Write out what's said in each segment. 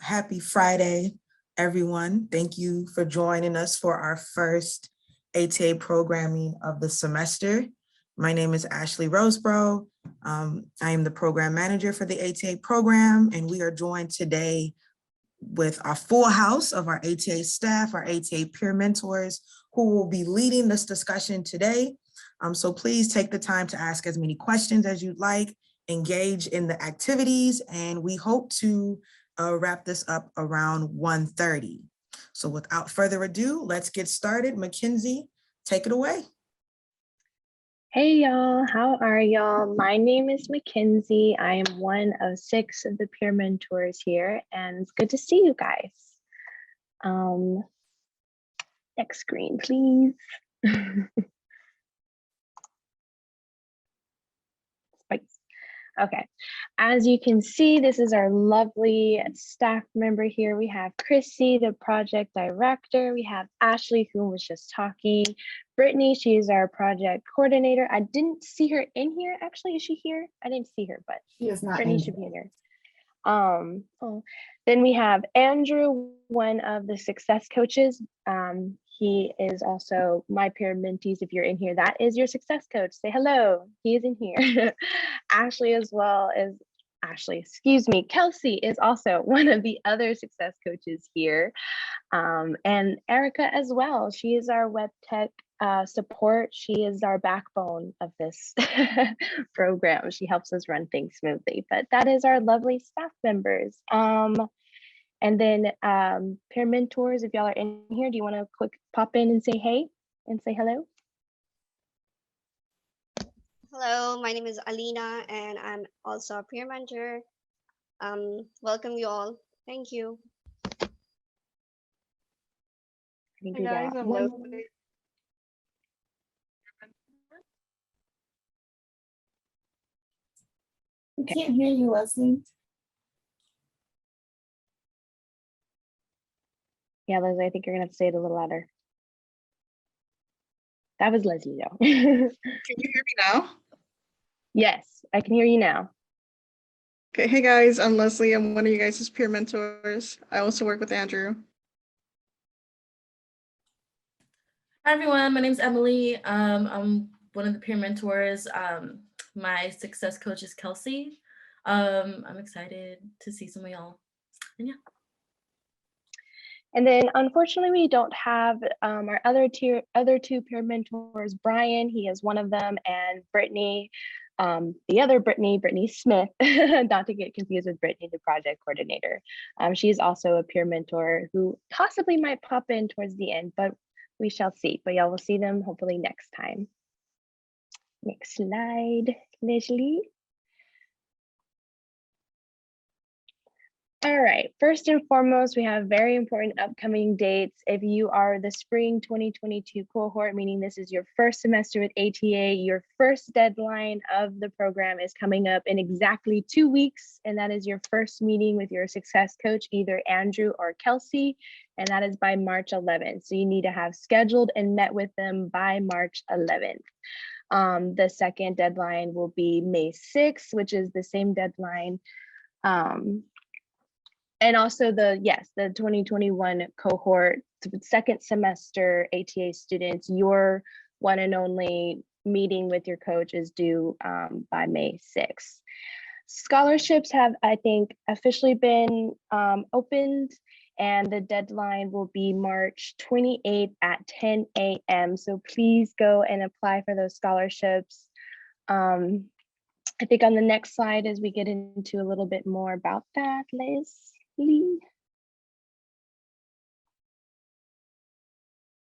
Happy Friday, everyone. Thank you for joining us for our first ATA programming of the semester. My name is Ashley Roseborough. I am the program manager for the ATA program, and we are joined today with our full house of our ATA staff, our ATA peer mentors, who will be leading this discussion today. So please take the time to ask as many questions as you'd like, engage in the activities, and we hope to wrap this up around 1:30. So without further ado, let's get started. Mackenzie, take it away. Hey y'all, how are y'all? My name is Mackenzie. I am one of 6 of the peer mentors here, and it's good to see you guys. Next screen, please. Okay, as you can see, this is our lovely staff member here. We have Chrissy, the project director. We have Ashley, who was just talking. Brittany, she is our project coordinator. I didn't see her in here. Actually, is she here? I didn't see her, but she is not. Brittany should be in here. Then we have Andrew, one of the success coaches. He is also my peer mentees. If you're in here, that is your success coach. Say hello. He is in here. Ashley as well as Kelsey is also one of the other success coaches here. And Erica as well. She is our web tech support. She is our backbone of this program. She helps us run things smoothly, but that is our lovely staff members. And then peer mentors, if y'all are in here, do you want to quick pop in and say hey and say hello? Hello, my name is Alina and I'm also a peer mentor. Welcome you all. Thank you. Hey guys, I'm Leslie. We can't hear you, Leslie. Yeah, Leslie, I think you're gonna have to say it a little louder. That was Leslie though. Can you hear me now? Yes, I can hear you now. Okay, hey guys, I'm Leslie. I'm one of you guys' peer mentors. I also work with Andrew. Hi everyone, my name is Emily. I'm one of the peer mentors. My success coach is Kelsey. I'm excited to see some of y'all. And yeah. And then unfortunately, we don't have our other 2 peer mentors, Brian, he is one of them, and Brittany, the other Brittany Smith, not to get confused with Brittany, the project coordinator. She's also a peer mentor who possibly might pop in towards the end, but we shall see. But y'all will see them hopefully next time. Next slide, Leslie. All right, first and foremost, we have very important upcoming dates. If you are the spring 2022 cohort, meaning this is your first semester with ATA, your first deadline of the program is coming up in exactly 2 weeks, and that is your first meeting with your success coach, either Andrew or Kelsey, and that is by March 11th. So you need to have scheduled and met with them by March 11th. The second deadline will be May 6th, which is the same deadline. And also the 2021 cohort, second semester ATA students, your one and only meeting with your coach is due by May 6th. Scholarships have, I think, officially been opened, and the deadline will be March 28th at 10 a.m. So please go and apply for those scholarships. I think on the next slide, as we get into a little bit more about that, Leslie.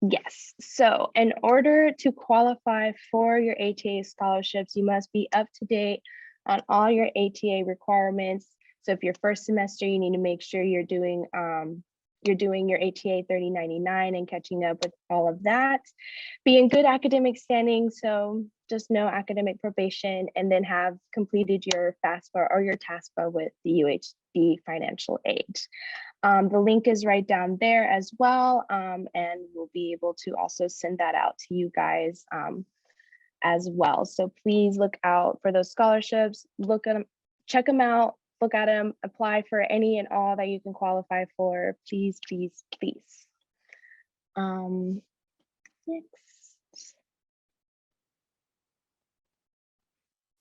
Yes, so in order to qualify for your ATA scholarships, you must be up to date on all your ATA requirements. So if you're first semester, you need to make sure you're doing your ATA 3099 and catching up with all of that. Be in good academic standing, so just no academic probation, and then have completed your FAFSA or your TASPA with the UHD financial aid. The link is right down there as well, and we'll be able to also send that out to you guys as well. So please look out for those scholarships, look at them, check them out, look at them, apply for any and all that you can qualify for. Please, please, please. Next.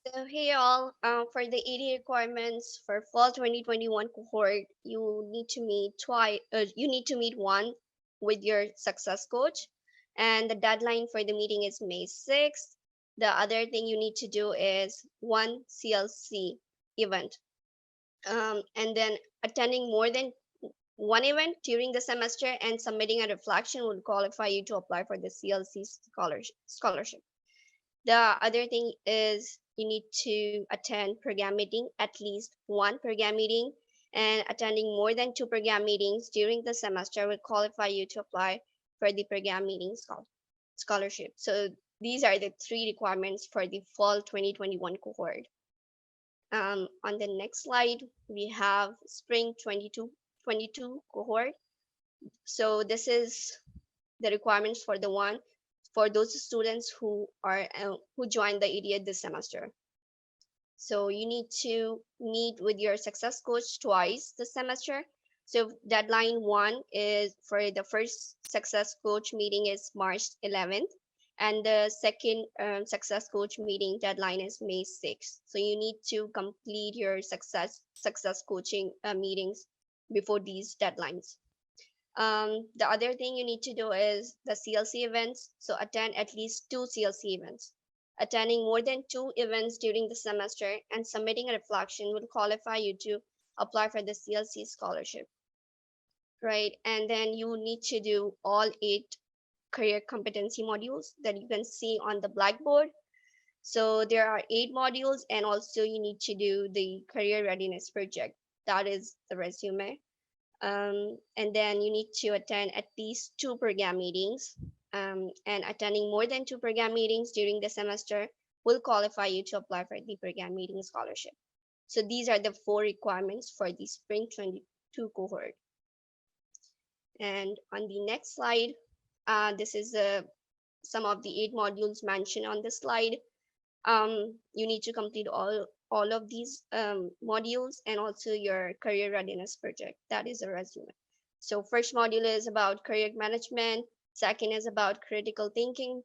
So hey all, for the 80 requirements for fall 2021 cohort, you need to meet twice. You need to meet one with your success coach, and the deadline for the meeting is May 6th. The other thing you need to do is one CLC event, and then attending more than one event during the semester and submitting a reflection would qualify you to apply for the CLC scholarship. The other thing is you need to attend program meeting, at least one program meeting, and attending more than two program meetings during the semester will qualify you to apply for the program meeting scholarship. So these are the three requirements for the fall 2021 cohort. On the next slide, we have spring 22 cohort. So this is the requirements for for those students who are who joined the EDA this semester. So you need to meet with your success coach twice this semester. So deadline one is for the first success coach meeting is March 11th, and the second success coach meeting deadline is May 6th. So you need to complete your success coaching meetings before these deadlines. The other thing you need to do is the CLC events. So attend at least 2 CLC events. Attending more than 2 events during the semester and submitting a reflection will qualify you to apply for the CLC scholarship, right? And then you need to do all 8 career competency modules that you can see on the blackboard. So there are 8 modules, and also you need to do the career readiness project. That is the resume. And then you need to attend at least 2 program meetings, and attending more than 2 program meetings during the semester will qualify you to apply for the program meeting scholarship. So these are the 4 requirements for the spring 22 cohort. And on the next slide, this is some of the 8 modules mentioned on this slide. You need to complete all of these modules, and also your career readiness project. That is a resume. So first module is about career management. Second is about critical thinking,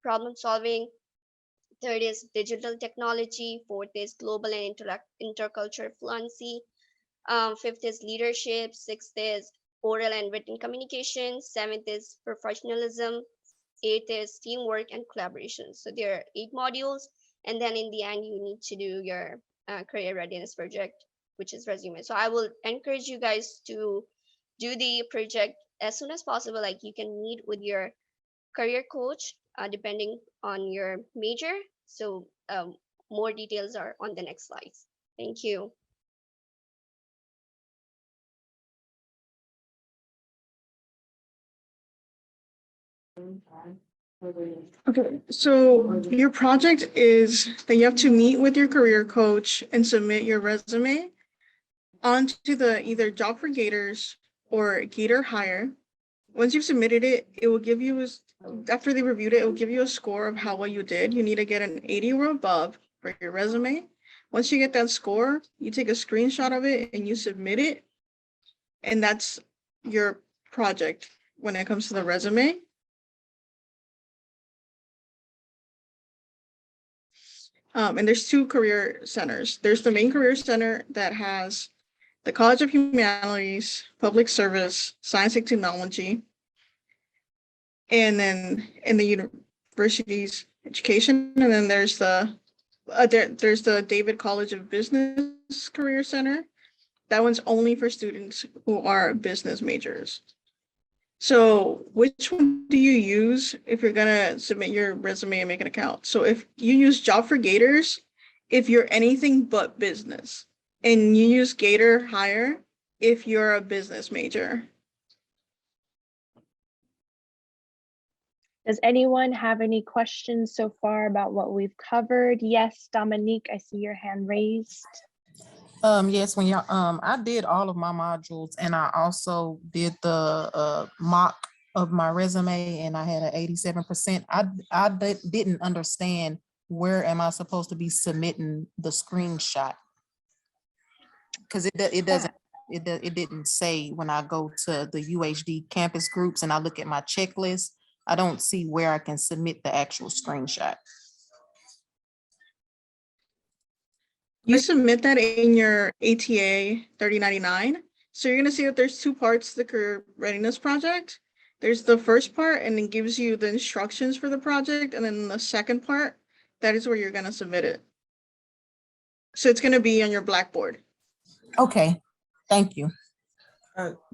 problem solving. Third is digital technology. Fourth is global and intercultural fluency. Fifth is leadership. Sixth is oral and written communication. Seventh is professionalism. Eighth is teamwork and collaboration. So there are 8 modules, and then in the end you need to do your career readiness project, which is resume. So I will encourage you guys to do the project as soon as possible. Like, you can meet with your career coach depending on your major. So more details are on the next slides. Thank you. Okay, so your project is that you have to meet with your career coach and submit your resume onto the either Job for Gators or Gator Hire. Once you've submitted it, it will give you, after they reviewed it, it will give you a score of how well you did. You need to get an 80 or above for your resume. Once you get that score, you take a screenshot of it and you submit it. And that's your project when it comes to the resume. And there's 2 career centers. There's the main career center that has the College of Humanities, Public Service, Science and Technology, and then in the university's education. And then there's the David College of Business Career Center. That one's only for students who are business majors. So which one do you use if you're gonna submit your resume and make an account? So if you use Job for Gators, if you're anything but business, and you use Gator Hire if you're a business major. Does anyone have any questions so far about what we've covered? Yes, Dominique, I see your hand raised. Yes, when y'all, I did all of my modules, and I also did the mock of my resume, and I had an 87%. I didn't understand where am I supposed to be submitting the screenshot. because it doesn't, it didn't say when I go to the UHD campus groups and I look at my checklist, I don't see where I can submit the actual screenshot. You submit that in your ATA 3099. So you're gonna see that there's two parts to the career readiness project. There's the first part and it gives you the instructions for the project. And then the second part, that is where you're gonna submit it. So it's gonna be on your Blackboard. Okay, thank you.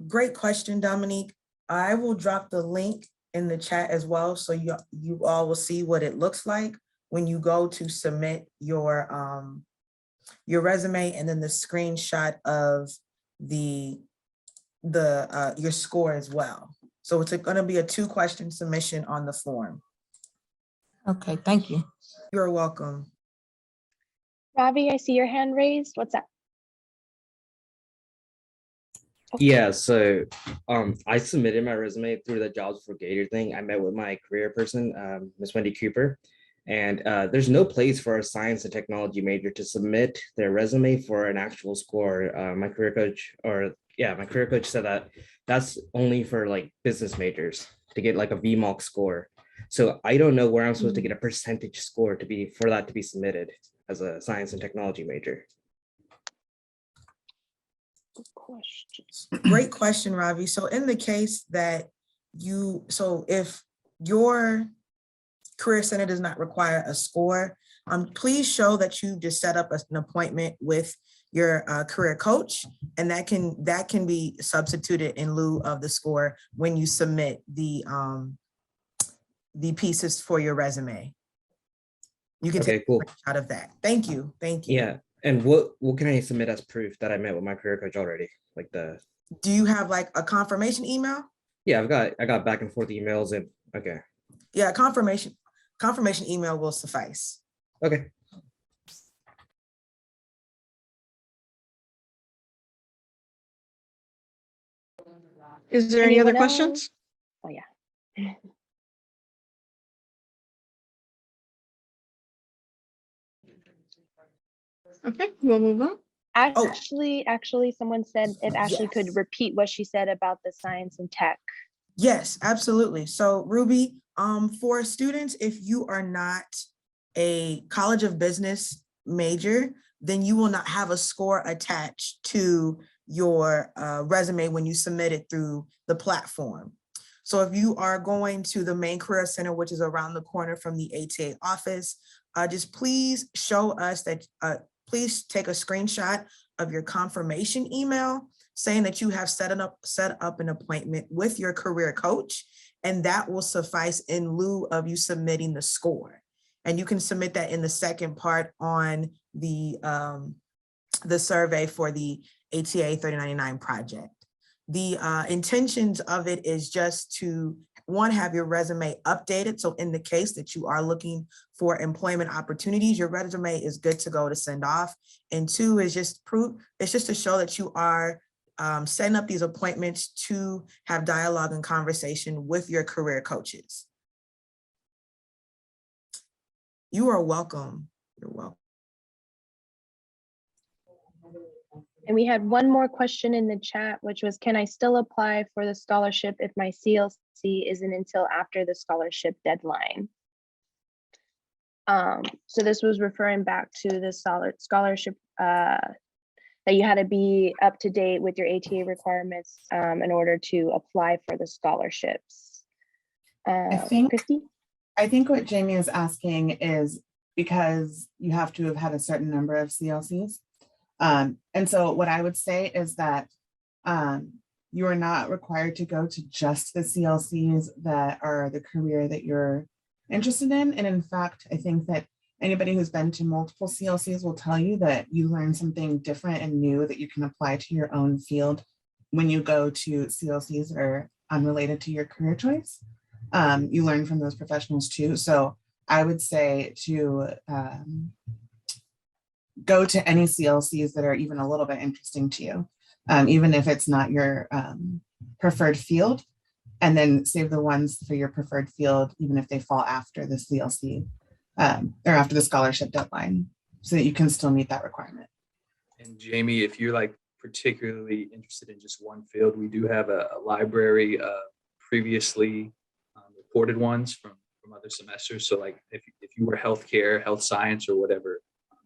Great question, Dominique. I will drop the link in the chat as well, so you all will see what it looks like when you go to submit your resume, and then the screenshot of your score as well. So it's going to be a 2-question submission on the form. Okay, thank you. You're welcome. Ravi, I see your hand raised. What's up? Yeah, so I submitted my resume through the Jobs for Gator thing. I met with my career person, Miss Wendy Cooper, and there's no place for a science and technology major to submit their resume for an actual score. My career coach said that that's only for like business majors to get like a VMOC score. So I don't know where I'm supposed to get a percentage score for that to be submitted as a science and technology major. Questions. Great question, Ravi. So in the case that if your Career Center does not require a score, please show that you just set up an appointment with your career coach, and that can be substituted in lieu of the score when you submit the pieces for your resume. You can take cool. a screenshot of that. Thank you. Thank you. Yeah. And what can I submit as proof that I met with my career coach already? Like do you have like a confirmation email? Yeah, I got back and forth emails and okay. Yeah, confirmation email will suffice. Okay. Is there any other Anyone questions? Oh yeah. Okay, we'll move on. Actually, someone said if Ashley could Yes. repeat what she said about the science and tech. Yes, absolutely. So Ruby, for students, if you are not a College of Business major, then you will not have a score attached to your resume when you submit it through the platform. So if you are going to the main career center, which is around the corner from the ATA office, just please show us that, please take a screenshot of your confirmation email saying that you have set up an appointment with your career coach, and that will suffice in lieu of you submitting the score. And you can submit that in the second part on the survey for the ATA 3099 project. The intentions of it is just to, one, have your resume updated. So in the case that you are looking for employment opportunities, your resume is good to go to send off. And 2 is just to show that you are setting up these appointments to have dialogue and conversation with your career coaches. You are welcome. You're welcome. And we had one more question in the chat, which was, can I still apply for the scholarship if my CLC isn't until after the scholarship deadline? So this was referring back to the scholarship that you had to be up to date with your ATA requirements in order to apply for the scholarships. Christy? I think what Jamie is asking is because you have to have had a certain number of CLCs. And so what I would say is that you are not required to go to just the CLCs that are the career that you're interested in. And in fact, I think that anybody who's been to multiple CLCs will tell you that you learn something different and new that you can apply to your own field when you go to CLCs that are unrelated to your career choice. You learn from those professionals too. So I would say to go to any CLCs that are even a little bit interesting to you, even if it's not your preferred field, and then save the ones for your preferred field, even if they fall after the CLC or after the scholarship deadline, so that you can still meet that requirement. And Jamie, if you're like particularly interested in just one field, we do have a library previously recorded ones from other semesters. So like if you were healthcare, health science, or whatever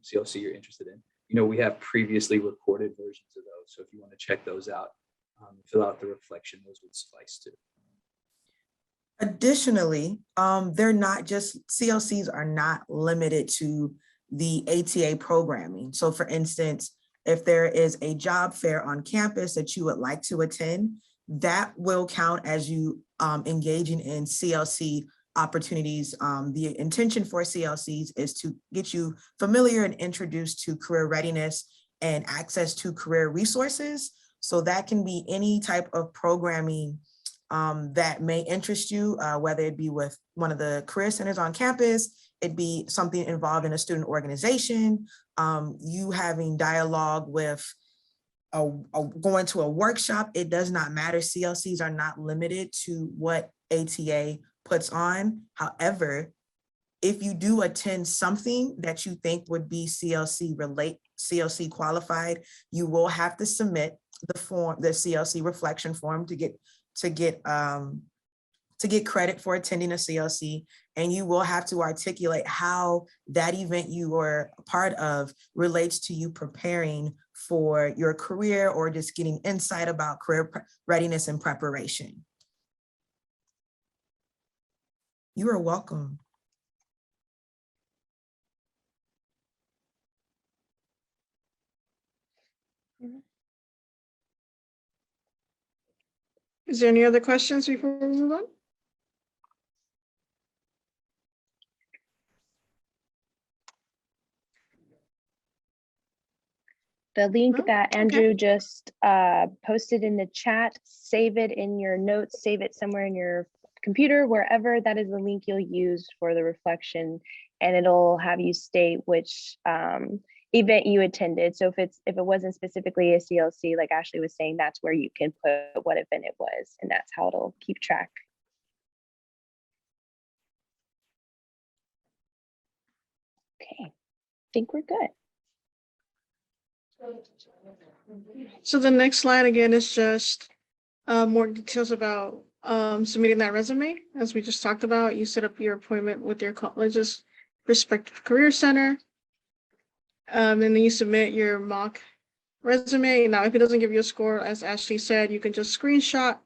CLC you're interested in, you know, we have previously recorded versions of those. So if you want to check those out, fill out the reflection, those would suffice too. Additionally, they're not just, CLCs are not limited to the ATA programming. So for instance, if there is a job fair on campus that you would like to attend, that will count as you engaging in CLC opportunities. The intention for CLCs is to get you familiar and introduced to career readiness and access to career resources. So that can be any type of programming that may interest you, whether it be with one of the career centers on campus, it be something involved in a student organization, you having dialogue with going to a workshop. It does not matter. CLCs are not limited to what ATA puts on. However, if you do attend something that you think would be CLC qualified, you will have to submit the form, the CLC reflection form to get credit for attending a CLC, and you will have to articulate how that event you were a part of relates to you preparing for your career or just getting insight about career readiness and preparation. You are welcome. Is there any other questions before we move on? The link No? that Okay. Andrew just posted in the chat, save it in your notes, save it somewhere in your computer, wherever. That is the link you'll use for the reflection, and it'll have you state which event you attended. So if it wasn't specifically a CLC, like Ashley was saying, that's where you can put what event it was, and that's how it'll keep track. Okay, I think we're good. So the next slide again is just more details about submitting that resume. As we just talked about, you set up your appointment with your college's respective career center. And then you submit your mock resume. Now, if it doesn't give you a score, as Ashley said, you can just screenshot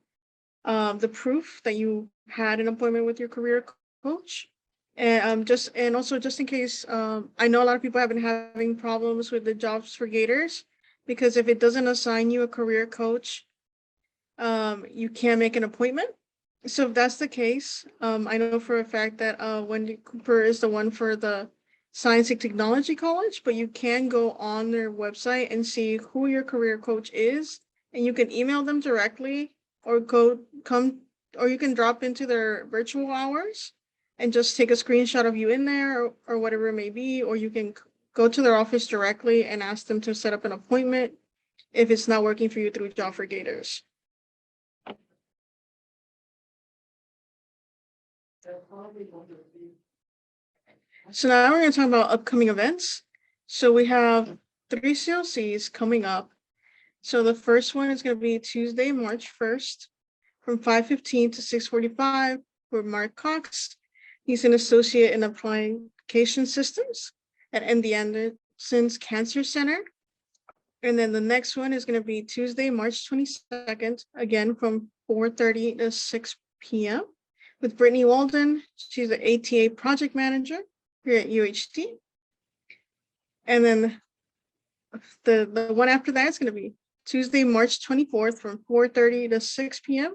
the proof that you had an appointment with your career coach. And also just in case, I know a lot of people have been having problems with the Jobs for Gators, because if it doesn't assign you a career coach, you can't make an appointment. So if that's the case, I know for a fact that Wendy Cooper is the one for the Science and Technology College, but you can go on their website and see who your career coach is, and you can email them directly, or you can drop into their virtual hours and just take a screenshot of you in there, or whatever it may be, or you can go to their office directly and ask them to set up an appointment if it's not working for you through Job for Gators. So now we're going to talk about upcoming events. So we have 3 CLCs coming up. So the first one is going to be Tuesday, March 1st from 5:15 to 6:45 for Mark Cox. He's an associate in application systems at MD Anderson's Cancer Center. And then the next one is going to be Tuesday, March 22nd, again from 4:30 to 6 p.m. with Brittany Walden. She's the ATA project manager here at UHT. And then the one after that is going to be Tuesday, March 24th from 4:30 to 6 p.m.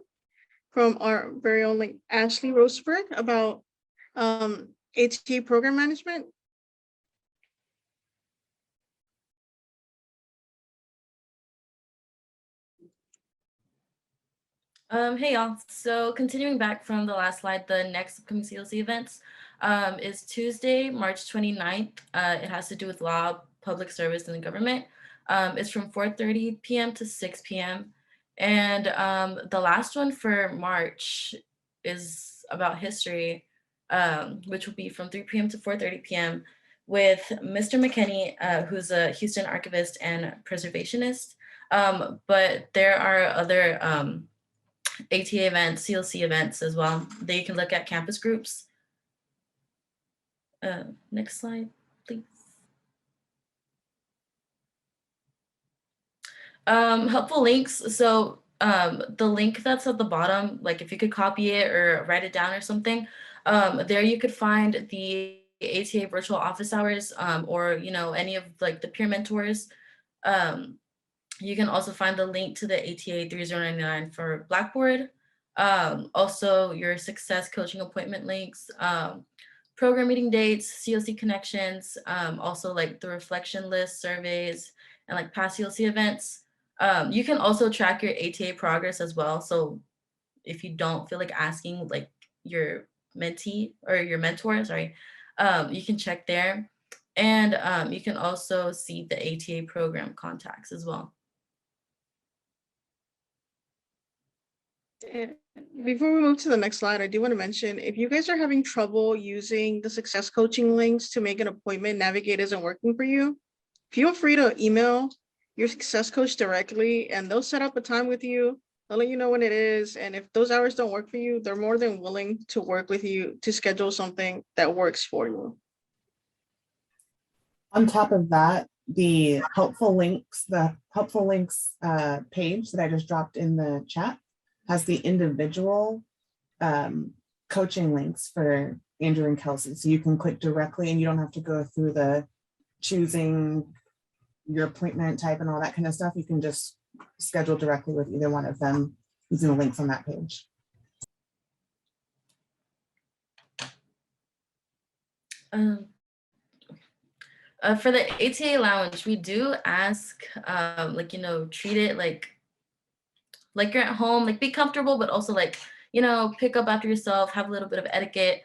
from our very own Ashley Roseberg about ATA program management. Hey y'all, so continuing back from the last slide, the next upcoming CLC events is Tuesday, March 29th. It has to do with law, public service, and the government. It's from 4:30 p.m. to 6 p.m. And the last one for March is about history, which will be from 3 p.m. to 4:30 p.m. with Mr. McKinney, who's a Houston archivist and preservationist. But there are other ATA events, CLC events as well that you can look at campus groups. Next slide, please. Helpful links. So the link that's at the bottom, like if you could copy it or write it down or something, there you could find the ATA virtual office hours, or any of like the peer mentors. You can also find the link to the ATA 3099 for Blackboard. Also your success coaching appointment links, program meeting dates, CLC connections, also like the reflection list surveys and like past CLC events. You can also track your ATA progress as well. So if you don't feel like asking like your mentee or your mentor, sorry, you can check there. And you can also see the ATA program contacts as well. And before we move to the next slide, I do want to mention, if you guys are having trouble using the success coaching links to make an appointment, Navigate isn't working for you, feel free to email your success coach directly and they'll set up a time with you. They'll let you know when it is. And if those hours don't work for you, they're more than willing to work with you to schedule something that works for you. On top of that, the helpful links page that I just dropped in the chat has the individual coaching links for Andrew and Kelsey. So you can click directly and you don't have to go through the choosing your appointment type and all that kind of stuff. You can just schedule directly with either one of them using the links on that page. For the ATA lounge, we do ask, treat it like you're at home, like be comfortable, but also like, pick up after yourself, have a little bit of etiquette,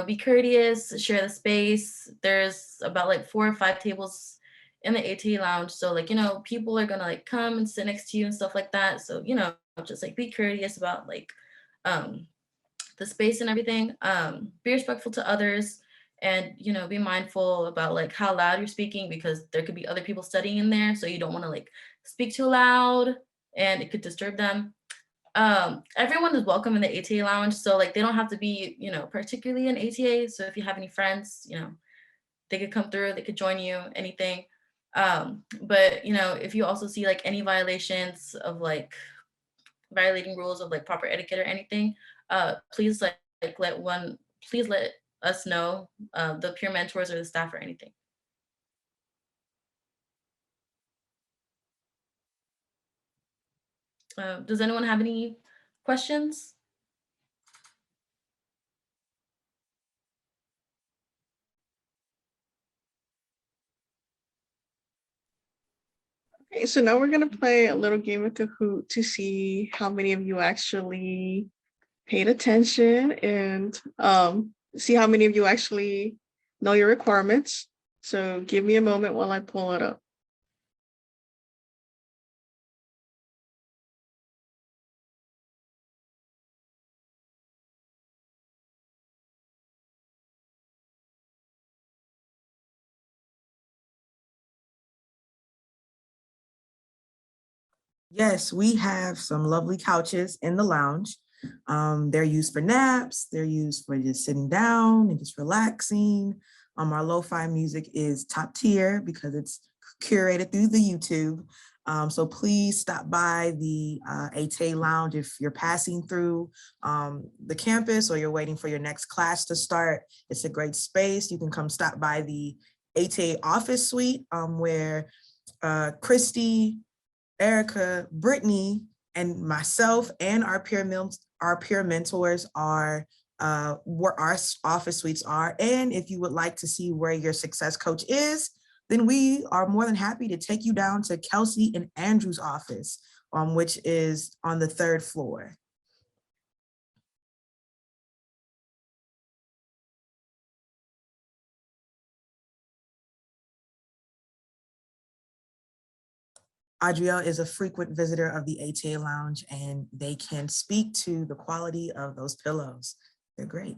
be courteous, share the space. There's about like 4 or 5 tables in the ATA lounge. So like, people are gonna like come and sit next to you and stuff like that. So, just like be courteous about like the space and everything. Be respectful to others. And be mindful about like how loud you're speaking, because there could be other people studying in there, so you don't want to like speak too loud and it could disturb them. Everyone is welcome in the ATA lounge, so like they don't have to be particularly an ATA. So if you have any friends, they could come through, they could join you, anything. But if you also see like any violations of like violating rules of like proper etiquette or anything, please let us know, the peer mentors or the staff or anything. Does anyone have any questions? Okay, so now we're gonna play a little game of Kahoot to see how many of you actually paid attention and see how many of you actually know your requirements. So give me a moment while I pull it up. Yes, we have some lovely couches in the lounge. They're used for naps. They're used for just sitting down and just relaxing. Our lo-fi music is top tier because it's curated through the YouTube. So please stop by the ATA lounge if you're passing through the campus or you're waiting for your next class to start. It's a great space. You can come stop by the ATA office suite where Christy, Erica, Brittany, and myself and our peer mentors are where our office suites are. And if you would like to see where your success coach is, then we are more than happy to take you down to Kelsey and Andrew's office, which is on the 3rd floor. Adrielle is a frequent visitor of the ATA lounge, and they can speak to the quality of those pillows. They're great.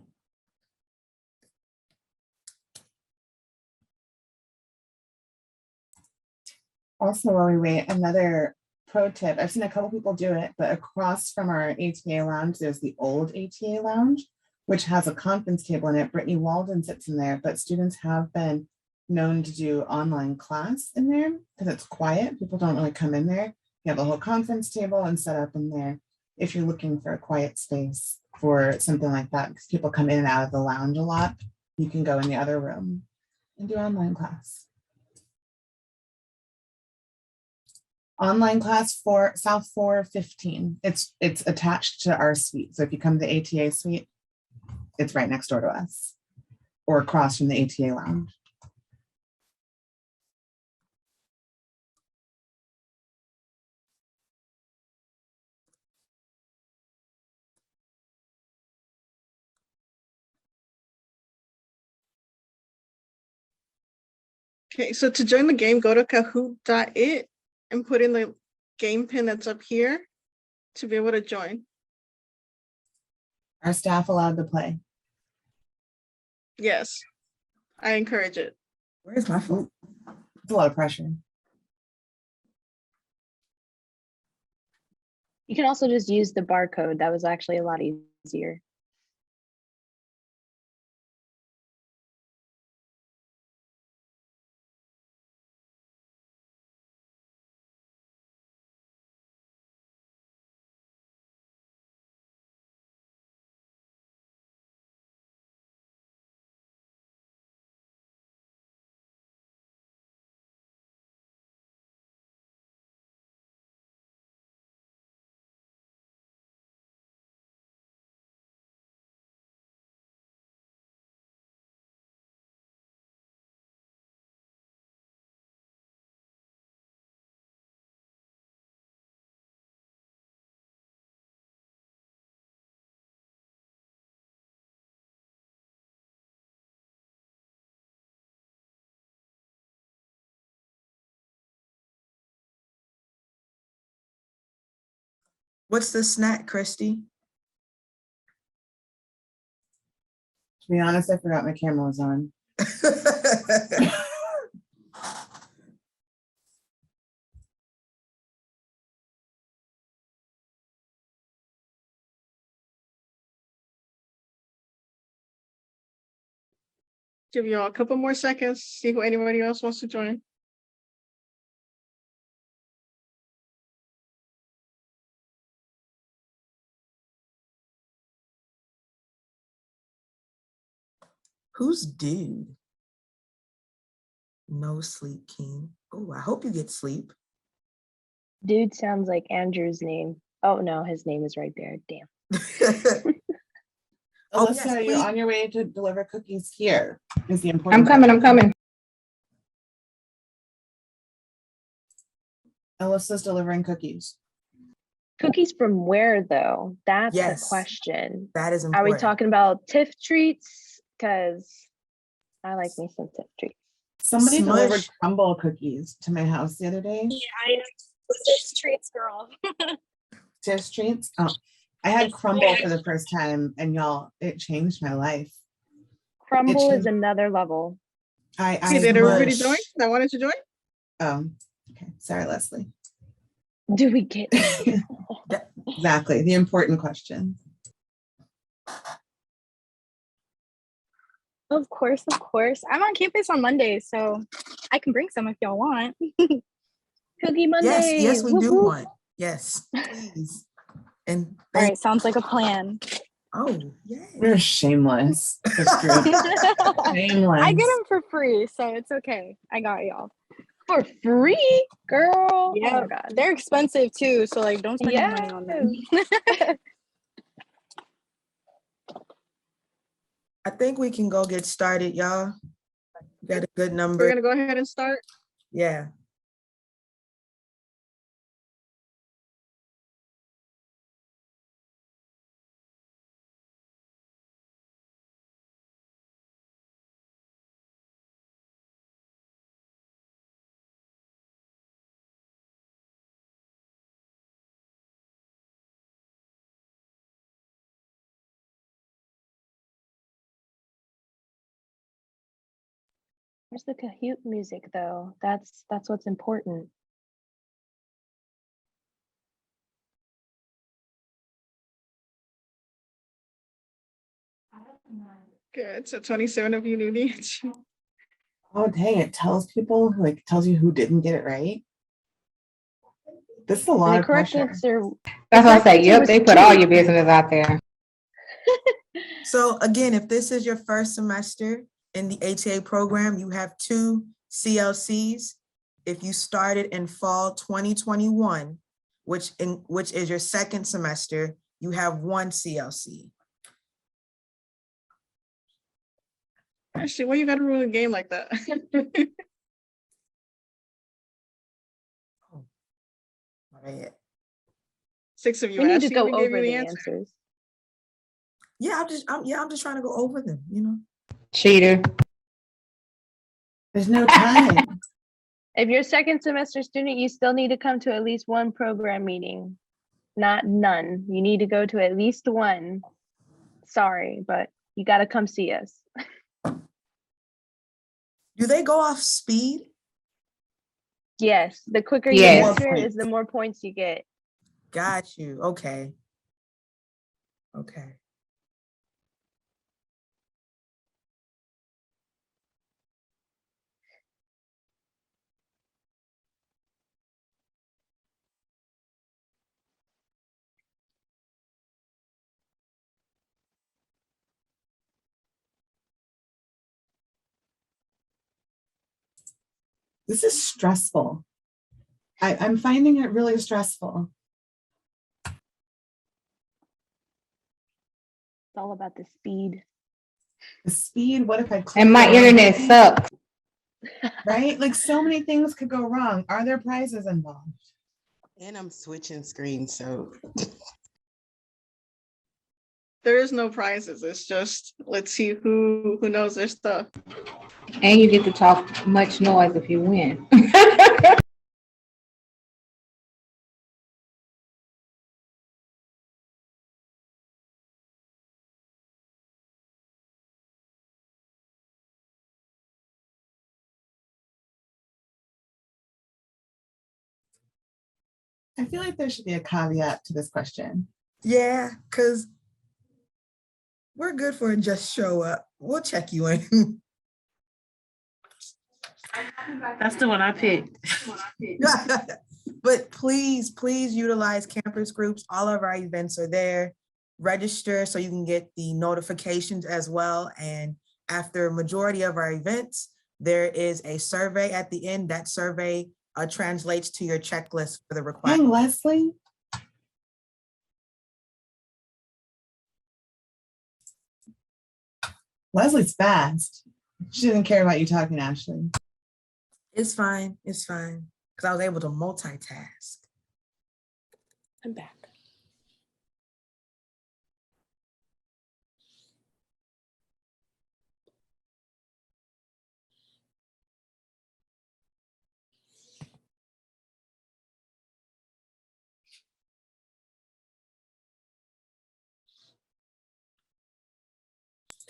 Also, while we wait, another pro tip. I've seen a couple people do it, but across from our ATA lounge, there's the old ATA lounge, which has a conference table in it. Brittany Walden sits in there, but students have been known to do online class in there because it's quiet. People don't really come in there. You have a whole conference table and set up in there if you're looking for a quiet space for something like that, because people come in and out of the lounge a lot. You can go in the other room and do online class. Online class for South 415. It's attached to our suite. So if you come to the ATA suite, it's right next door to us or across from the ATA lounge. Okay, so to join the game, go to kahoot.it and put in the game pin that's up here to be able to join. Are staff allowed to play? Yes, I encourage it. Where's my phone? It's a lot of pressure. You can also just use the barcode. That was actually a lot easier. What's the snack, Christy? To be honest, I forgot my camera was on. Give you all a couple more seconds, see who anybody else wants to join. Who's dude? No sleep, King. Oh, I hope you get sleep. Dude sounds like Andrew's name. Oh no, his name is right there. Damn. Oh, Alyssa, yes, are you please. on your way to deliver cookies here? Is the important. I'm coming. Alyssa's delivering cookies. Cookies from where though? That's the Yes. question. That is Are important. we talking about Tiff treats? Because I like me some Tiff treats. Somebody delivered Smush. crumble cookies to my house the other day. Yeah, I am this treats girl. Tiff's treats. Oh, I had crumble for the first time, and y'all, it changed my life. Crumble is changed- another level. Hey, did everybody Smush. join that wanted to join? Oh, okay. Sorry, Leslie. Do we get Exactly. The important question. Of course, of course. I'm on campus on Mondays, so I can bring some if y'all want. Cookie Mondays? Yes, we Whoop, do whoop. want. Yes, please. And All thank right, sounds like a plan. Oh, yay. We're shameless. This group. Shameless. I get them for free, so it's okay. I got y'all. For free, girl. Yeah, Oh my god. they're expensive too, so like don't spend your money on them. I think we can go get started, y'all. We got a good We're number. gonna go ahead and start. Yeah. Where's the Kahoot music though? That's what's important. Good. So 27 of you knew the answer. Oh, dang, it tells people, like, tells you who didn't get it right. This is a lot The of correct pressure. answer. That's why I correct say, answer yep, was they put all 2. your business out there. So again, if this is your first semester in the ATA program, you have 2 CLCs. If you started in fall 2021, which is your second semester, you have 1 CLC. Actually, why you gotta ruin a game like that? My bad. 6 of you. We need to Ashley go even gave over you the the answer. answers. Yeah, I'm just trying to go over them, you know. Cheater. There's no time. If you're a second semester student, you still need to come to at least 1 program meeting, not none. You need to go to at least 1. Sorry, but you got to come see us. Do they go off speed? Yes, the quicker you Yes. answer More is the more points you get. Got you. Okay. Okay. This is stressful. I'm finding it really stressful. It's all about the speed. The speed, what if I click And my the wrong internet thing? sucks. Right? Like so many things could go wrong. Are there prizes involved? And I'm switching screens, so There is no prizes. It's just let's see who knows their stuff. And you get to talk much noise if you win. I feel like there should be a caveat to this question. Yeah, because we're good for just show up. We'll check you in. that's the one I picked. But please utilize campus groups. All of our events are there. Register so you can get the notifications as well. And after a majority of our events, there is a survey at the end. That survey translates to your checklist for the Dang, requirement. Leslie. Leslie's fast. She didn't care about you talking, Ashley. It's fine. It's fine. Because I was able to multitask. I'm back.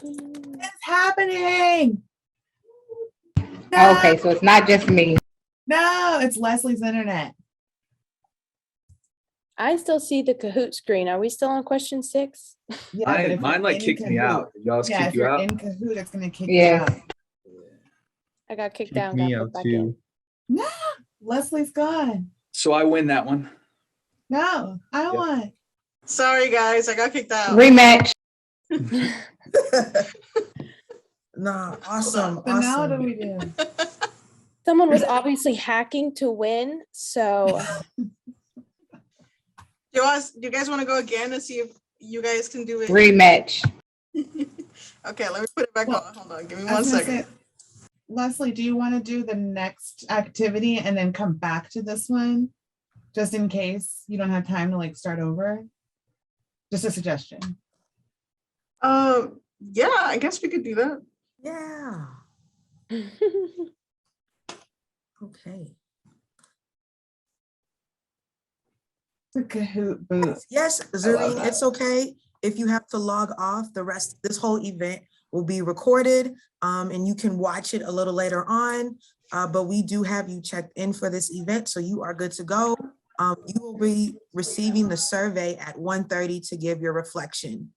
What's happening? Okay, so it's not just me. No, it's Leslie's internet. I still see the Kahoot screen. Are we still on question 6? Yeah, but if Mine you're like in kicked me Kahoot- out. Did y'all Yeah, kick if you you're out? in Kahoot, it's gonna kick Yes. you out. I got kicked Kicked out and me got out put back too. in. No, Leslie's gone. So I win that one. No, I Yep. won. Sorry guys, I got kicked out. Rematch. Nah, awesome. So now what do Awesome. we do? Someone was obviously hacking to win, so Do you guys want to go again and see if you guys can do it? Rematch. Okay, let me put it back Well, on. Hold on, give me I one was gonna second. say, Leslie, do you want to do the next activity and then come back to this one? Just in case you don't have time to like start over? Just a suggestion. Yeah, I guess we could do that. Yeah. Okay. The Kahoot boot. Yes, love Zareen, that. it's okay. If you have to log off, this whole event will be recorded and you can watch it a little later on. But we do have you checked in for this event, so you are good to go. You will be receiving the survey at 1:30 to give your reflection.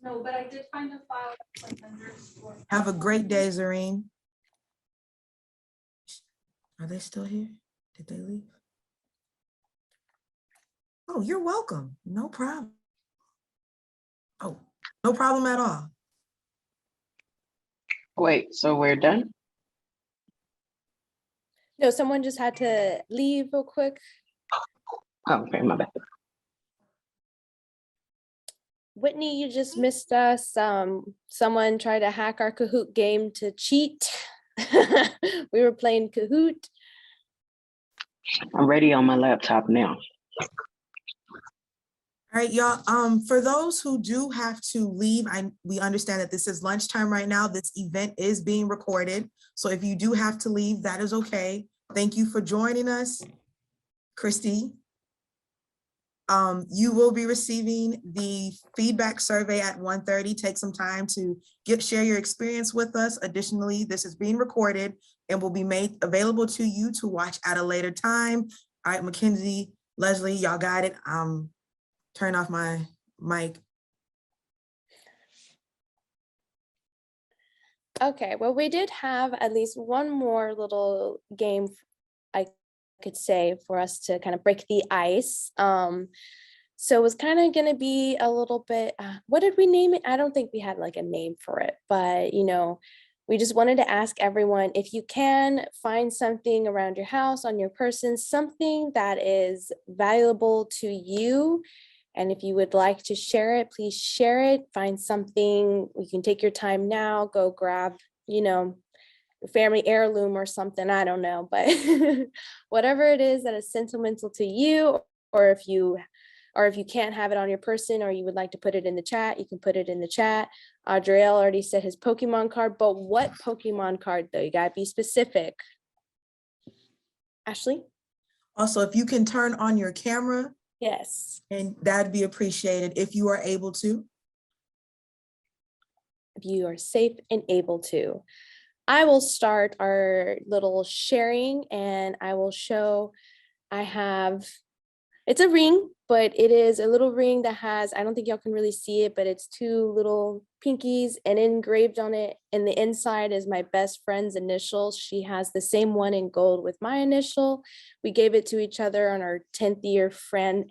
No, but I did find a file. Have a great day, Zareen. Are they still here? Did they leave? Oh, you're welcome. No problem. Oh, no problem at all. Wait, so we're done? No, someone just had to leave real quick. Oh, okay, my bad. Whitney, you just missed us. Someone tried to hack our Kahoot game to cheat. We were playing Kahoot. I'm ready on my laptop now. All right, y'all. For those who do have to leave, we understand that this is lunchtime right now. This event is being recorded. So if you do have to leave, that is okay. Thank you for joining us, Christy. You will be receiving the feedback survey at 1:30. Take some time to share your experience with us. Additionally, this is being recorded and will be made available to you to watch at a later time. All right, Mackenzie, Leslie, y'all got it. Turn off my mic. Okay, well, we did have at least one more little game I could say for us to kind of break the ice. So it was kind of going to be a little bit, what did we name it? I don't think we had like a name for it, but we just wanted to ask everyone if you can find something around your house, on your person, something that is valuable to you. And if you would like to share it, please share it. Find something, you can take your time now, go grab, family heirloom or something, I don't know, but whatever it is that is sentimental to you, or if you can't have it on your person or you would like to put it in the chat, you can put it in the chat. Adriel already said his Pokemon card, but what Pokemon card though? You gotta be specific. Ashley? Also, if you can turn on your camera. Yes. And that'd be appreciated if you are able to. If you are safe and able to. I will start our little sharing and I will show, it's a ring, but it is a little ring that has, I don't think y'all can really see it, but it's two little pinkies and engraved on it. And the inside is my best friend's initials. She has the same one in gold with my initial. We gave it to each other on our 10th year friend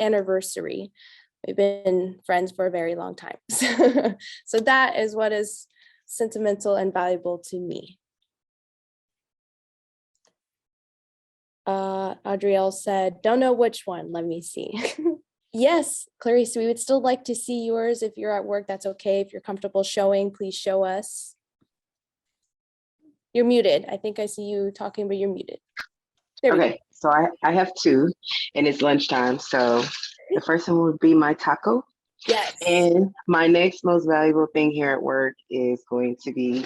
anniversary. We've been friends for a very long time. So that is what is sentimental and valuable to me. Adriel said, don't know which one. Let me see. Yes, Clarice, we would still like to see yours. If you're at work, that's okay. If you're comfortable showing, please show us. You're muted. I think I see you talking, but you're muted. There we go. Okay, so I have two and it's lunchtime. So the first one would be my taco. Yes. And my next most valuable thing here at work is going to be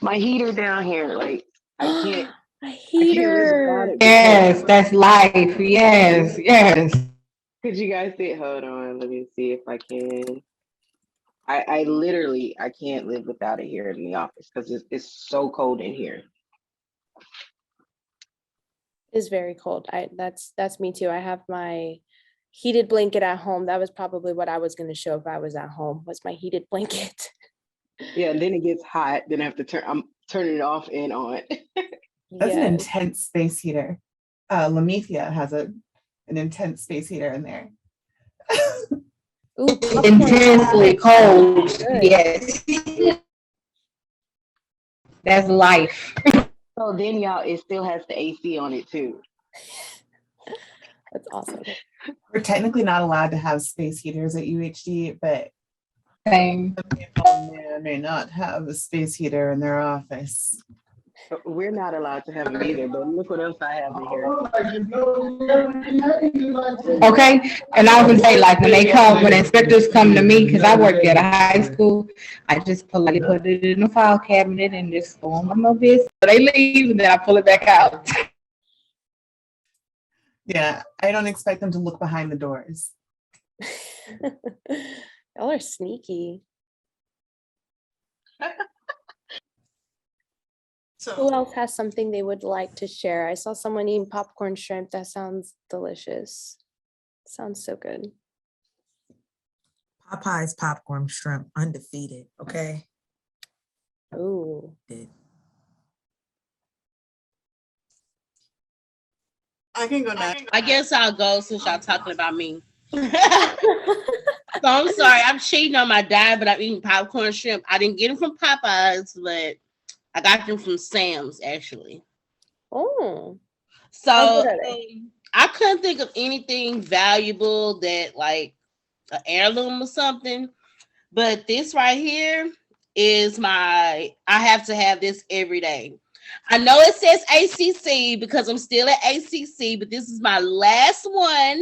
my heater down here. Like I can't. A heater. Yes, that's life. Yes, yes. Could you guys see it? Hold on, let me see if I can. I literally, I can't live without it here in the office because it's so cold in here. It's very cold. That's me too. I have my heated blanket at home. That was probably what I was going to show if I was at home, was my heated blanket. Yeah, and then it gets hot. Then I have to I'm turning it off and on. That's an intense space heater. Lamethia has an intense space heater in there. Ooh, Intensely cold. Yes. That's life. So then y'all, it still has the AC on it too. That's awesome. We're technically not allowed to have space heaters at UHD, but Same. some people may not have a space heater in their office. We're not allowed to have it either, but look what else I have in here. Okay, and I was gonna say, like, when inspectors come to me, because I work at a high school, I just politely put it in the file cabinet and just go on with my business. So they leave and then I pull it back out. Yeah, I don't expect them to look behind the doors. Y'all are sneaky. Who else has something they would like to share? I saw someone eating popcorn shrimp. That sounds delicious. Sounds so good. Popeye's popcorn shrimp, undefeated, okay? Ooh. I can go next. I guess I'll go since y'all talking about me. So I'm sorry, I'm cheating on my diet, but I'm eating popcorn shrimp. I didn't get them from Popeyes, but I got them from Sam's actually. Oh. So How good are they? I couldn't think of anything valuable that like an heirloom or something, but this right here is I have to have this every day. I know it says ACC because I'm still at ACC, but this is my last one.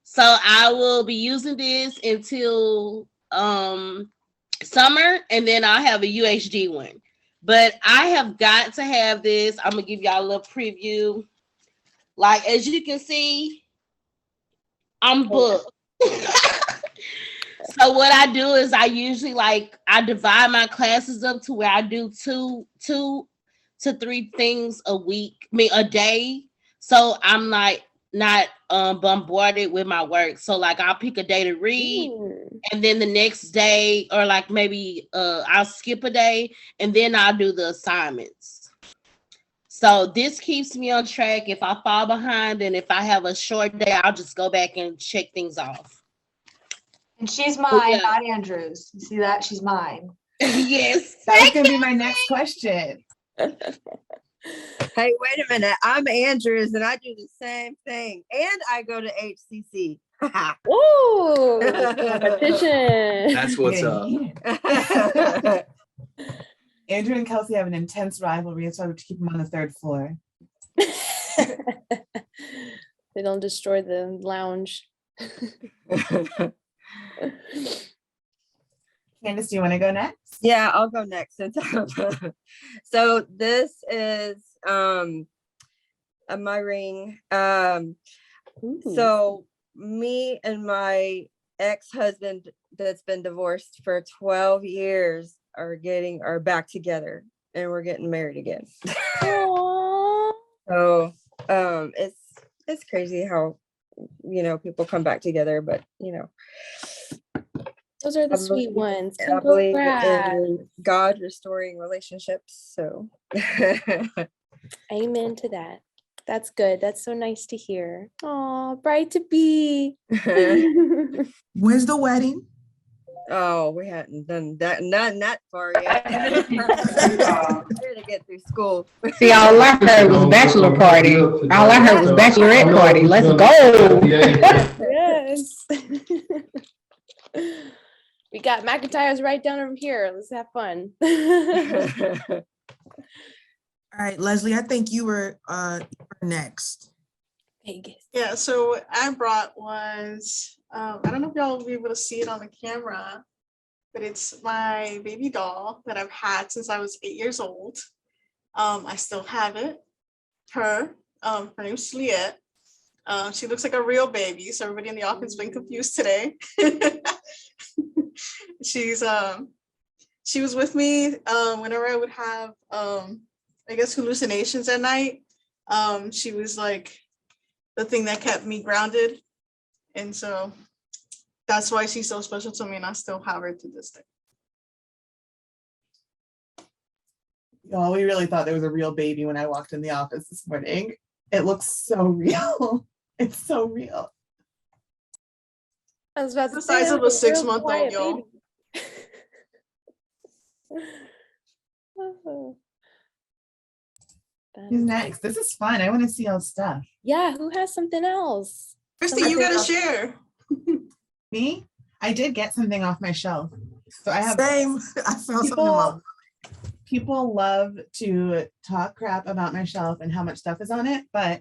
So I will be using this until summer, and then I'll have a UHD one. But I have got to have this. I'm gonna give y'all a little preview. Like as you can see, I'm booked. So what I do is I usually I divide my classes up to where I do two to three things a week, a day. So I'm like not bombarded with my work. So like I'll pick a day to read, and then the next day, or like maybe I'll skip a day, and then I'll do the assignments. So this keeps me on track. If I fall behind and if I have a short day, I'll just go back and check things off. And she's mine, not Andrew's. You see that? She's mine. Yes. That was going to be my next question. Hey, wait a minute. I'm Andrews and I do the same thing. And I go to HCC. Ooh, competition. That's what's up. Andrew and Kelsey have an intense rivalry, so I would keep them on the third floor. They don't destroy the lounge. Candace, do you want to go next? Yeah, I'll go next. So this is my ring. So me and my ex-husband that's been divorced for 12 years are back together, and we're getting married again. So it's crazy how people come back together, but those are the sweet ones. I believe in God restoring relationships. So amen to that. That's good. That's so nice to hear. Oh, bride to be. When's the wedding? Oh, we hadn't done that, not that far yet. To get through school. See, all I heard was bachelor party. All I heard was bachelorette party. Let's go. Yes. We got McIntyre's right down over here. Let's have fun. All right, Leslie, I think you were next. Vegas. Yeah, so what I brought was, I don't know if y'all will be able to see it on the camera, but it's my baby doll that I've had since I was 8 years old. I still have it. Her name's Juliet. She looks like a real baby, so everybody in the office has been confused today. She was with me whenever I would have I guess hallucinations at night. She was like the thing that kept me grounded, and so that's why she's so special to me, and I still have her to this day. Y'all, we really thought there was a real baby when I walked in the office this morning. It looks so real. It's so real. I was about to The say, size of a 6-month-old, y'all. Oh. Who's next? This is fun. I want to see all stuff. Yeah, who has something else? Christy, you gotta share. Me? I did get something off my shelf. So I have Same. I found something wrong. People love to talk crap about my shelf and how much stuff is on it, but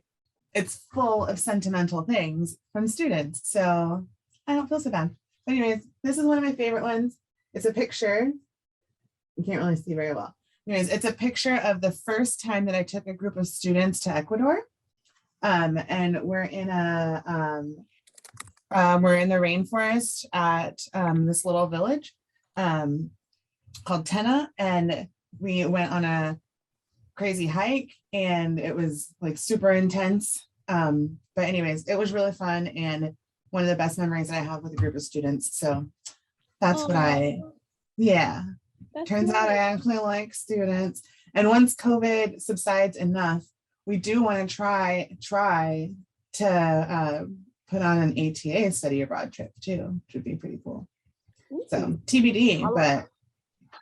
it's full of sentimental things from students. So I don't feel so bad. But anyways, this is one of my favorite ones. It's a picture. You can't really see very well. Anyways, it's a picture of the first time that I took a group of students to Ecuador. And we're in the rainforest at this little village called Tena, and we went on a crazy hike, and it was like super intense. But anyways, it was really fun, and one of the best memories that I have with a group of students. So that's what Aw, yeah. that's Turns out I nice. actually like students. And once COVID subsides enough, we do want to try to put on an ATA study abroad trip too, which would be pretty cool. So TBD, but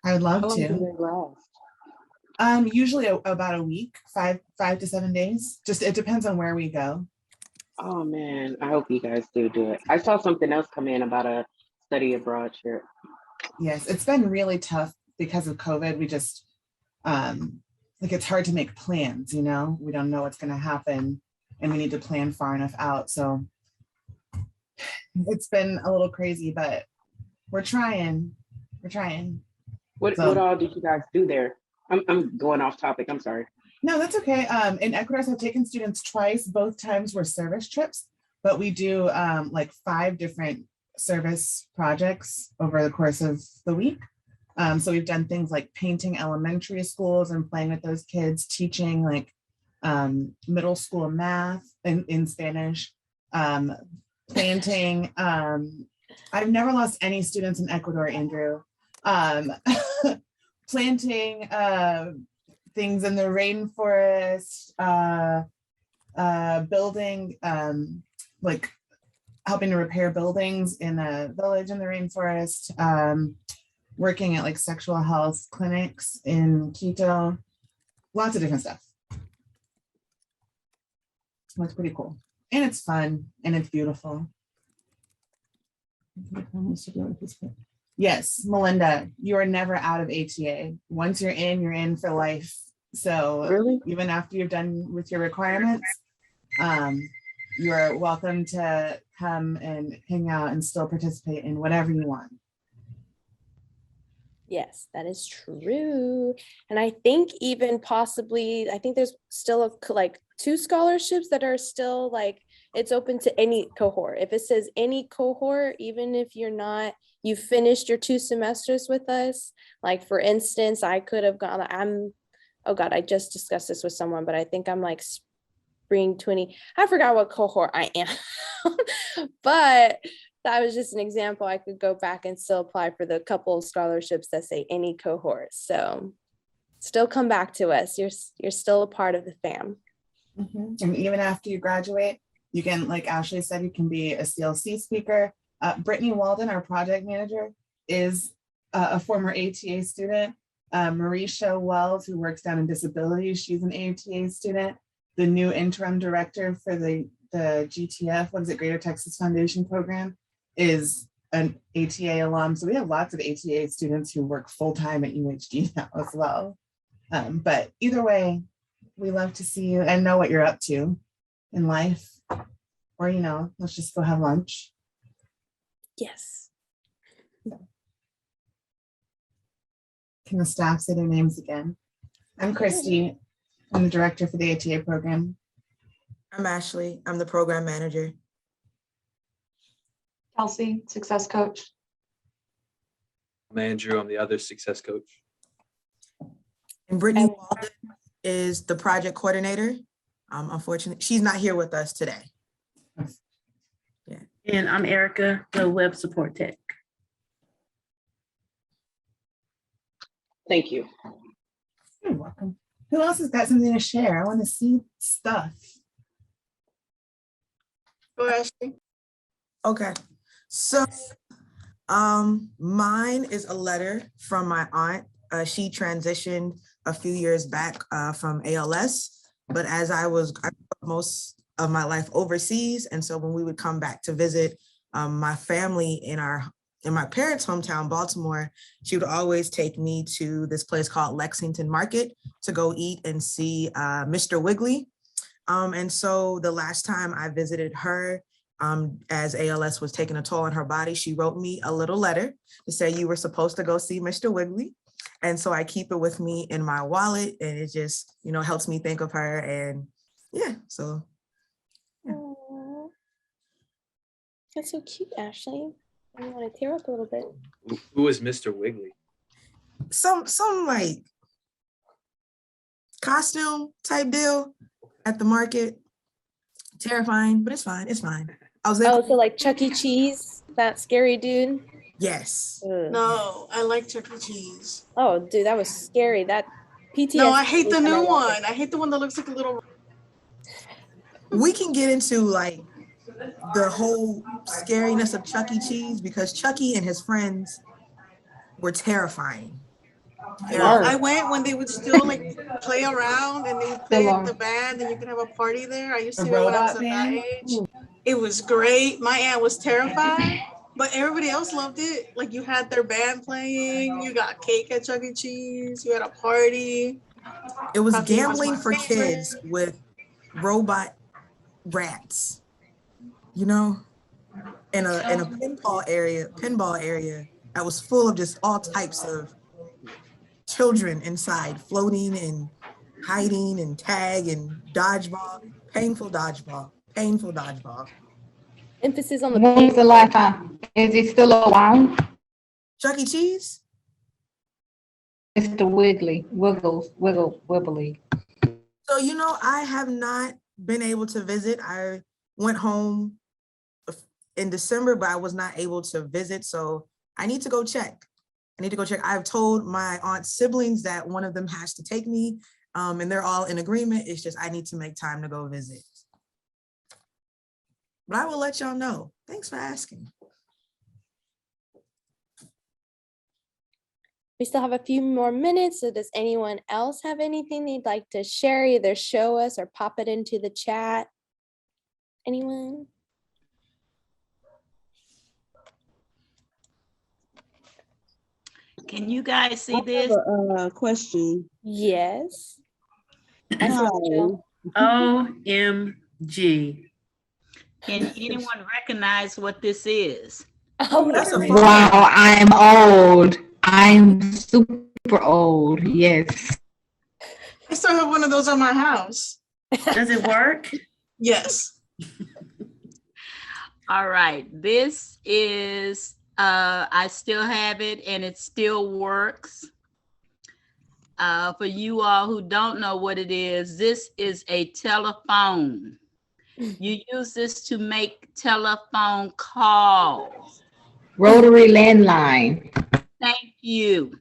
I would love How long do to. they last? Usually about a week, 5 to 7 days. Just it depends on where we go. Oh man, I hope you guys do it. I saw something else come in about a study abroad trip. Yes, it's been really tough because of COVID. We just like it's hard to make plans, you know. We don't know what's going to happen and we need to plan far enough out. So it's been a little crazy, but we're trying. We're trying. What So all did you guys do there? I'm going off topic. I'm sorry. no, that's okay. In Ecuador, I've taken students twice. Both times were service trips, but we do like 5 different service projects over the course of the week. So we've done things like painting elementary schools and playing with those kids, teaching like middle school math in Spanish, planting. I've never lost any students in Ecuador, Andrew. Planting things in the rainforest, building, like helping to repair buildings in a village in the rainforest, working at like sexual health clinics in Quito, lots of different stuff. That's pretty cool. And it's fun and it's beautiful. Yes, Melinda, you are never out of ATA. Once you're in for life. So really, even after you're done with your requirements, you're welcome to come and hang out and still participate in whatever you want. Yes, that is true. And I think even possibly, I think there's still like 2 scholarships that are still like, it's open to any cohort. If it says any cohort, even if you finished your 2 semesters with us, like for instance, I could have gone, oh God, I just discussed this with someone, but I think I'm like spring 20, I forgot what cohort I am, but that was just an example. I could go back and still apply for the couple of scholarships that say any cohort. So still come back to us. You're still a part of the fam. And even after you graduate, you can, like Ashley said, you can be a CLC speaker. Brittany Walden, our project manager, is a former ATA student. Marisha Wells, who works down in disability, she's an ATA student. The new interim director for the GTF, what is it, Greater Texas Foundation program, is an ATA alum. So we have lots of ATA students who work full-time at UHD now as well. But either way, we love to see you and know what you're up to in life. Or, you know, let's just go have lunch. Yes. Can the staff say their names again? I'm Christy. I'm the director for the ATA program. I'm Ashley. I'm the program manager. Kelsey, success coach. I'm Andrew. I'm the other success coach. And Brittany Walden is the project coordinator. Unfortunately, she's not here with us today. Yeah. And I'm Erica, the web support tech. thank you. You're welcome. Who else has got something to share? I want to see stuff. Go, Ashley. Okay. So mine is a letter from my aunt. She transitioned a few years back from ALS, but as I grew up most of my life overseas. And so when we would come back to visit my family in my parents' hometown, Baltimore, she would always take me to this place called Lexington Market to go eat and see Mr. Wiggly. And so the last time I visited her, as ALS was taking a toll on her body, she wrote me a little letter to say you were supposed to go see Mr. Wiggly. And so I keep it with me in my wallet, and it just, you know, helps me think of her. And yeah, so. Yeah. Aww. That's so cute, Ashley. I want to tear up a little bit. Who is Mr. Wiggly? Some like costume type deal at the market. Terrifying, but it's fine. It's fine. I was there. Oh, so like Chuck E. Cheese, that scary dude. Yes. Ugh. No, I like Chuck E. Cheese. Oh, dude, that was scary. That PTSD. No, I hate the anytime I new watch it. one. I hate the one that looks like a little. We can get into like the whole scariness of Chuck E. Cheese because Chucky and his friends were terrifying. I went when they would still like play around and they would play The like, the band and you could have a party there. I used to The do it when I was robot at that band? age. It was great. My aunt was terrified, but everybody else loved it. Like you had their band playing, you got cake at Chuck E. Cheese, you had a party. It was Chucky was gambling my for favorite. kids with robot rats, you know, in a pinball area that was full of just all types of children inside, floating and hiding and tag and dodgeball, painful dodgeball, painful dodgeball. Emphasis on the When was the last time? Is it still around? Chuck E. Cheese? Mr. Wiggly, Wibbly. So, you know, I have not been able to visit. I went home in December, but I was not able to visit. So I need to go check. I've told my aunt's siblings that one of them has to take me, and they're all in agreement. It's just I need to make time to go visit. But I will let y'all know. Thanks for asking. We still have a few more minutes. So does anyone else have anything they'd like to share, either show us or pop it into the chat? Anyone? Can you guys see I this? have a question. Yes. Hi. OMG. Can anyone recognize what this is? Oh, that's a Wow, I'm old. I'm super old. Yes. I still have one of those at my house. Does it work? Yes. All right, this is, I still have it and it still works. For you all who don't know what it is, this is a telephone. You use this to make telephone calls. Rotary landline. Thank you.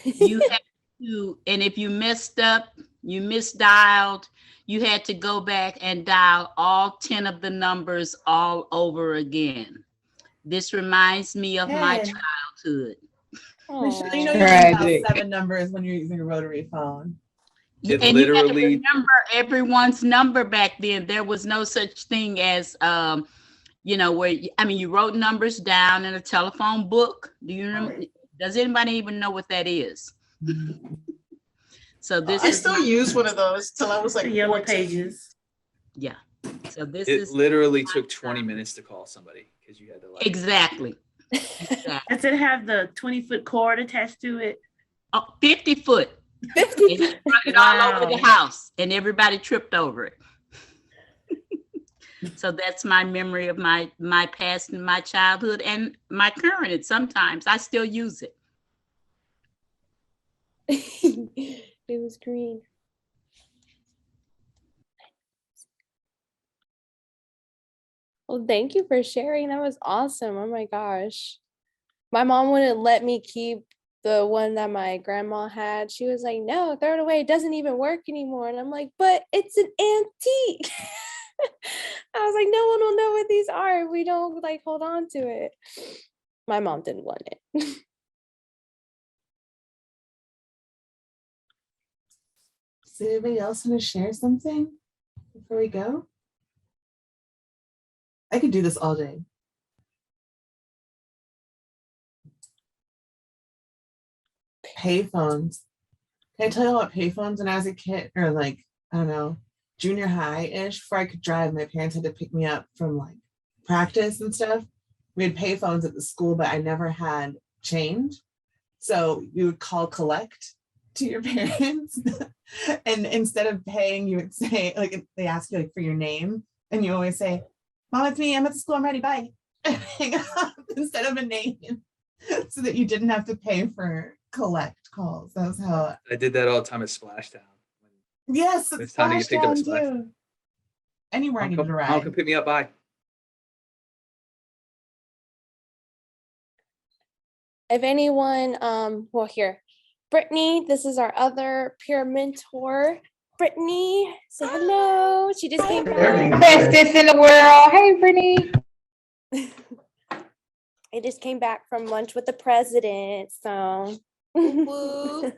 You have to, and if you messed up, you misdialed, you had to go back and dial all 10 of the numbers all over again. This reminds me of my Hey. childhood. Michelle, you know you only dial 7 numbers when you're using a rotary phone. It And you had to literally, remember everyone's number back then. There was no such thing as, you know, where, I mean, you wrote numbers down in a telephone book. Do you remember? Does anybody even know what that is? So this I is still use one of those till I was like The yellow 14. pages. Yeah. So this it is literally took 20 minutes to call somebody because you had to like. exactly. Does it have the 20-foot cord attached to it? Oh, 50 foot. 50 And you run it all over the house and everybody tripped over it. So that's my memory of my past and my childhood and my current. Sometimes I still use it. It was green. Well, thank you for sharing. That was awesome. Oh my gosh. My mom wouldn't let me keep the one that my grandma had. She was like, no, throw it away. It doesn't even work anymore. And I'm like, but it's an antique. I was like, no one will know what these are if we don't like hold on to it. My mom didn't want it. Does anybody else want to share something before we go? I could do this all day. Payphones. Can I tell you about payphones when I was a kid, or like, I don't know, junior high-ish, before I could drive, my parents had to pick me up from like practice and stuff. We had payphones at the school, but I never had change. So you would call collect to your parents. And instead of paying, you would say, like, they ask you like for your name, and you always say, Mom, it's me, I'm at the school, I'm ready, bye. Hang up instead of a name, so that you didn't have to pay for collect calls. That was how. I did that all the time at Splashdown. Yes, It's time to get picked up at Splashdown Splashdown. too. Anywhere I Mom, needed a Mom, ride. come pick me up. Bye. if anyone, well here, Brittany, this is our other peer mentor. Brittany, say hello. She just came back. Bestest in the world. Hey, Brittany. I just came back from lunch with the president, so. Woo.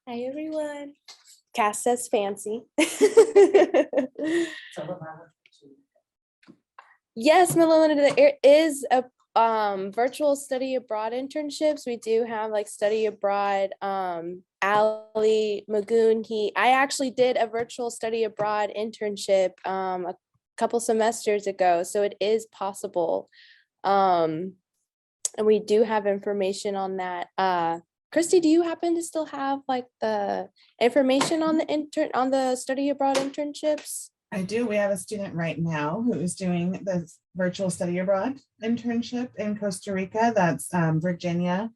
Hi, everyone. Cass says fancy. Yes, Melinda, there is a virtual study abroad internships. We do have like study abroad. Ali Magoon, I actually did a virtual study abroad internship a couple semesters ago, so it is possible. And we do have information on that. Christy, do you happen to still have like the information on the study abroad internships? I do. We have a student right now who is doing the virtual study abroad internship in Costa Rica. That's Virginia.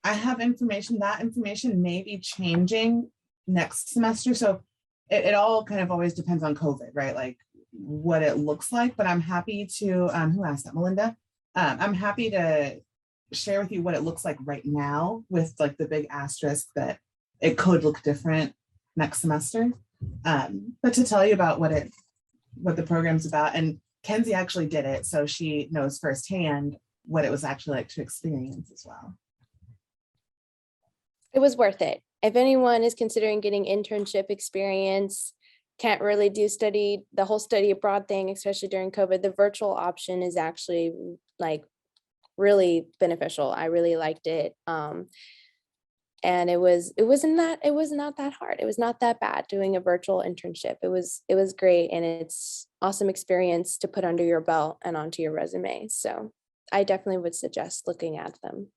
I have information. That information may be changing next semester. So it all kind of always depends on COVID, right? Like what it looks like. But I'm happy to, who asked that? Melinda? I'm happy to share with you what it looks like right now with like the big asterisk that it could look different next semester. But to tell you about what the program's about, and Kenzie actually did it, so she knows firsthand what it was actually like to experience as well. It was worth it. If anyone is considering getting internship experience, can't really do the whole study abroad thing, especially during COVID, the virtual option is actually like really beneficial. I really liked it. And it was not that hard. It was not that bad doing a virtual internship. It was great, and it's awesome experience to put under your belt and onto your resume. So I definitely would suggest looking at them.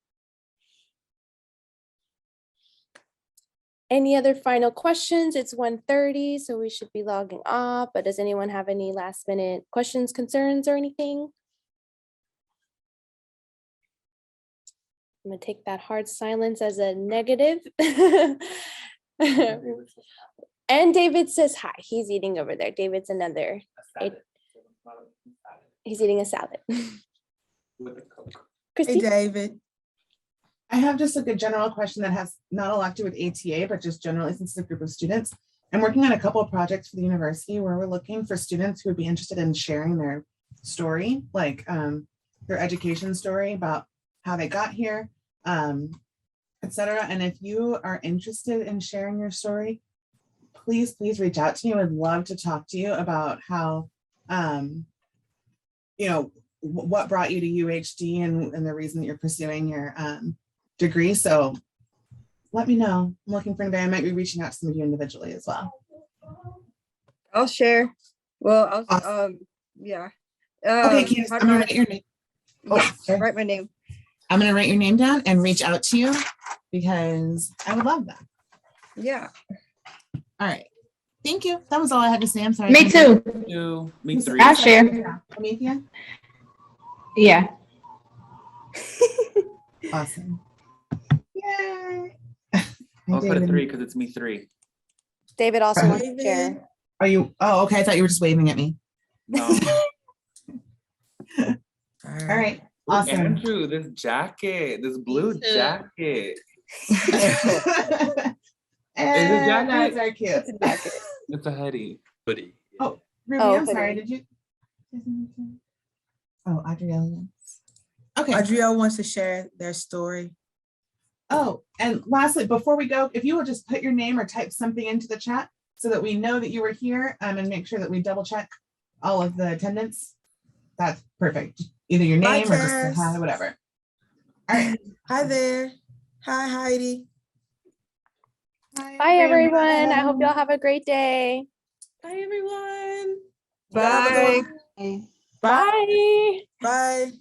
Any other final questions? It's 1:30, so we should be logging off, but does anyone have any last minute questions, concerns, or anything? I'm gonna take that hard silence as a negative. And David says hi. He's eating over there. David's another. He's eating a salad. Hey, David. I have just like a general question that has not a lot to do with ATA, but just generally since it's a group of students. I'm working on a couple of projects for the university where we're looking for students who would be interested in sharing their story, like their education story about how they got here, etc. And if you are interested in sharing your story, please reach out to me. I would love to talk to you about how, what brought you to UHD and the reason that you're pursuing your degree. So let me know. I'm looking for anybody. I might be reaching out to some of you individually as well. I'll share. Well, yeah. Okay, Candace, I'm gonna write your name. Write my name. I'm gonna write your name down and reach out to you because I would love that. Yeah. All right. Thank you. That was all I had to say. I'm sorry. Me too. Me three. I'll share. Amethea? Yeah. Awesome. Yay. I'll put a 3 because it's me 3. David also wants to share. Are you? Oh, okay. I thought you were just waving at me. No. All right. Awesome. Andrew, this jacket, this blue jacket. And that's our cute. It's a hoodie. Oh, Ruby, I'm sorry. Did you? Oh, Adrielle. Okay. Adrielle wants to share their story. Oh, and lastly, before we go, if you will just put your name or type something into the chat so that we know that you were here, and make sure that we double check all of the attendance. That's perfect. Either your name or just hi, whatever. All right. Hi there. Hi, Heidi. Bye, everyone. I hope y'all have a great day. Bye, everyone. Bye. Bye. Bye. Bye.